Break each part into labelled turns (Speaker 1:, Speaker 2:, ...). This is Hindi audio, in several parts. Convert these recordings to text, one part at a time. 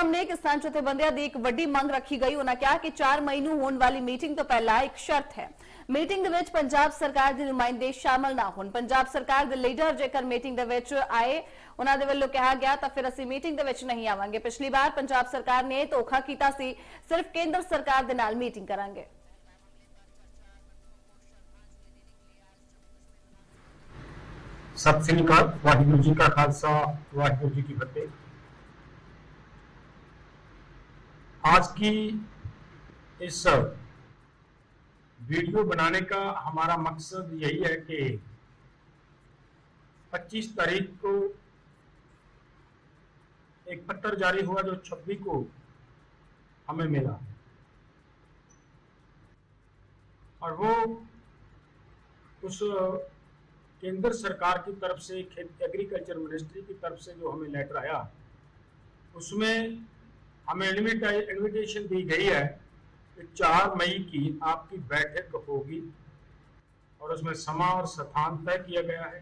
Speaker 1: आवाम ने किसान जथेबंदियां दी एक ਵੱਡੀ ਮੰਗ ਰੱਖੀ ਗਈ। ਉਹਨਾਂ ਕਿਹਾ ਕਿ 4 ਮਈ ਨੂੰ ਹੋਣ ਵਾਲੀ ਮੀਟਿੰਗ ਤੋਂ ਪਹਿਲਾਂ ਇੱਕ ਸ਼ਰਤ ਹੈ, ਮੀਟਿੰਗ ਦੇ ਵਿੱਚ ਪੰਜਾਬ ਸਰਕਾਰ ਦੇ ਨੁਮਾਇੰਦੇ ਸ਼ਾਮਲ ਨਾ ਹੋਣ। ਪੰਜਾਬ ਸਰਕਾਰ ਦੇ ਲੀਡਰ ਜੇਕਰ ਮੀਟਿੰਗ ਦੇ ਵਿੱਚ ਆਏ, ਉਹਨਾਂ ਦੇ ਵੱਲੋਂ ਕਿਹਾ ਗਿਆ ਤਾਂ ਫਿਰ ਅਸੀਂ ਮੀਟਿੰਗ ਦੇ ਵਿੱਚ ਨਹੀਂ ਆਵਾਂਗੇ। ਪਿਛਲੀ ਵਾਰ ਪੰਜਾਬ ਸਰਕਾਰ ਨੇ ਧੋਖਾ ਕੀਤਾ ਸੀ, ਸਿਰਫ ਕੇਂਦਰ ਸਰਕਾਰ ਦੇ ਨਾਲ ਮੀਟਿੰਗ ਕਰਾਂਗੇ।
Speaker 2: सत श्री अकाल, वाहिगुरू जी का खालसा, वाहिगुरू जी की फतेह। आज की इस वीडियो बनाने का हमारा मकसद यही है कि 25 तारीख को एक पत्र जारी हुआ जो 26 को हमें मिला, और वो उस केंद्र सरकार की तरफ से, एग्रीकल्चर मिनिस्ट्री की तरफ से जो हमें लेटर आया, उसमें हमें इन्विटेशन दी गई है कि 4 मई की आपकी बैठक होगी, और उसमें समा और स्थान तय किया गया है।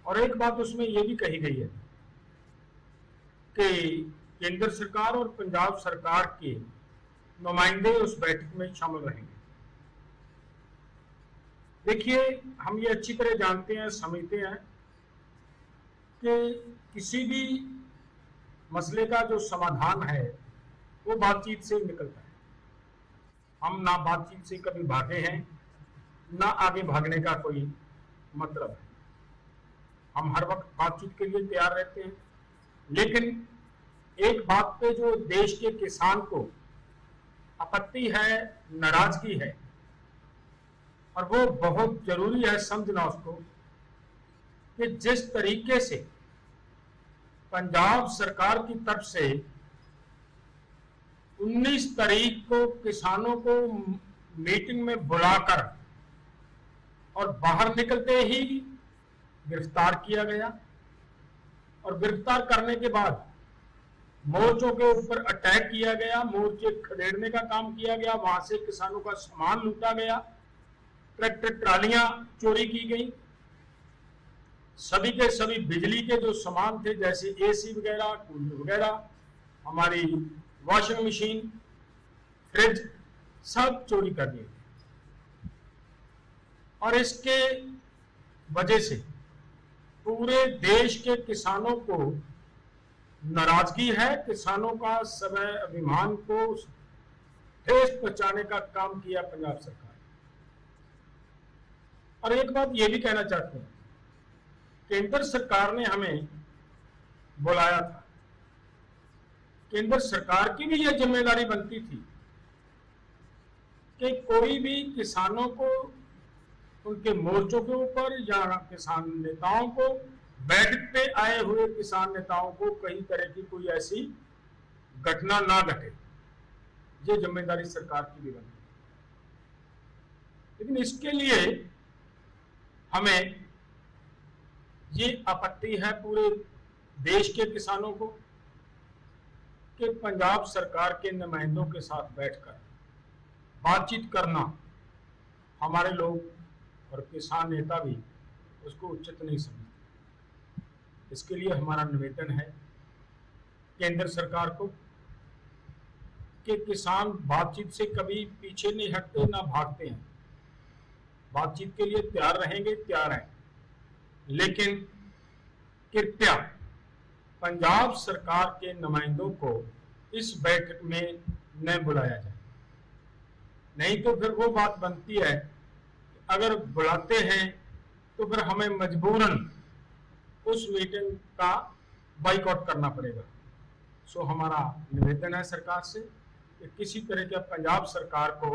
Speaker 2: और एक बात उसमें यह भी कही गई है कि केंद्र सरकार और पंजाब सरकार के नुमाइंदे उस बैठक में शामिल रहेंगे। देखिए, हम ये अच्छी तरह जानते हैं, समझते हैं कि किसी भी मसले का जो समाधान है वो बातचीत से निकलता है। हम ना बातचीत से कभी भागे हैं, ना आगे भागने का कोई मतलब है। हम हर वक्त बातचीत के लिए तैयार रहते हैं, लेकिन एक बात पे जो देश के किसान को आपत्ति है, नाराजगी है, और वो बहुत जरूरी है समझना उसको, कि जिस तरीके से पंजाब सरकार की तरफ से 19 तारीख को किसानों को मीटिंग में बुलाकर और बाहर निकलते ही गिरफ्तार किया गया, और गिरफ्तार करने के बाद मोर्चों के ऊपर अटैक किया गया, मोर्चे खदेड़ने का काम किया गया, वहां से किसानों का सामान लूटा गया, ट्रैक्टर ट्रालियां चोरी की गई, सभी के सभी बिजली के जो सामान थे जैसे एसी वगैरह, कूलर वगैरह, हमारी वॉशिंग मशीन, फ्रिज, सब चोरी कर दिए। और इसके वजह से पूरे देश के किसानों को नाराजगी है, किसानों का समय अभिमान को ठेस पहुंचाने का काम किया पंजाब सरकार। और एक बात ये भी कहना चाहते हैं, केंद्र सरकार ने हमें बुलाया था, केंद्र सरकार की भी यह जिम्मेदारी बनती थी कि कोई भी किसानों को, उनके मोर्चों के ऊपर या किसान नेताओं को, बैठक पे आए हुए किसान नेताओं को कई तरह की कोई ऐसी घटना ना घटे, ये जिम्मेदारी सरकार की भी बनती है। लेकिन इसके लिए हमें ये आपत्ति है पूरे देश के किसानों को कि पंजाब सरकार के नुमाइंदों के साथ बैठकर बातचीत करना हमारे लोग और किसान नेता भी उसको उचित नहीं समझते। इसके लिए हमारा निवेदन है केंद्र सरकार को कि किसान बातचीत से कभी पीछे नहीं हटते, ना भागते हैं, बातचीत के लिए तैयार रहेंगे, तैयार हैं, लेकिन कृपया पंजाब सरकार के नुमाइंदों को इस बैठक में न बुलाया जाए। नहीं तो फिर वो बात बनती है, अगर बुलाते हैं तो फिर हमें मजबूरन उस मीटिंग का बाइकआउट करना पड़ेगा। सो हमारा निवेदन है सरकार से कि किसी तरह का पंजाब सरकार को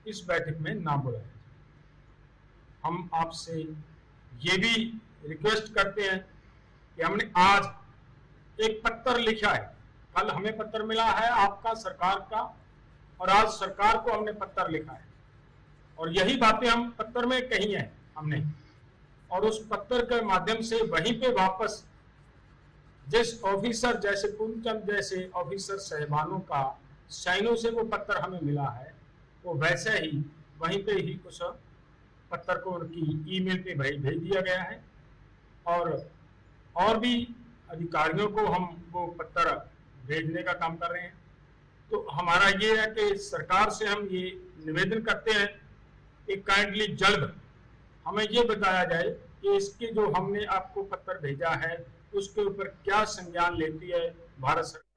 Speaker 2: इस बैठक में ना बुलाया जाए। हम आपसे ये भी रिक्वेस्ट करते हैं कि हमने आज एक पत्र लिखा है, कल हमें पत्र मिला है आपका, सरकार का, और आज सरकार को हमने पत्र लिखा है, और यही बातें हम पत्र में कही हैं हमने, और उस पत्र के माध्यम से वहीं पे वापस जिस ऑफिसर जैसे पूर्णचंद जैसे ऑफिसर साहिबानों का साइनों से वो पत्र हमें मिला है, वो वैसे ही वहीं पे ही उस पत्र को उनकी ईमेल पे भेज दिया गया है, और भी अधिकारियों को हम वो पत्र भेजने का काम कर रहे हैं। तो हमारा ये है कि सरकार से हम ये निवेदन करते हैं कि काइंडली जल्द हमें ये बताया जाए कि इसके जो हमने आपको पत्र भेजा है उसके ऊपर क्या संज्ञान लेती है भारत सरकार।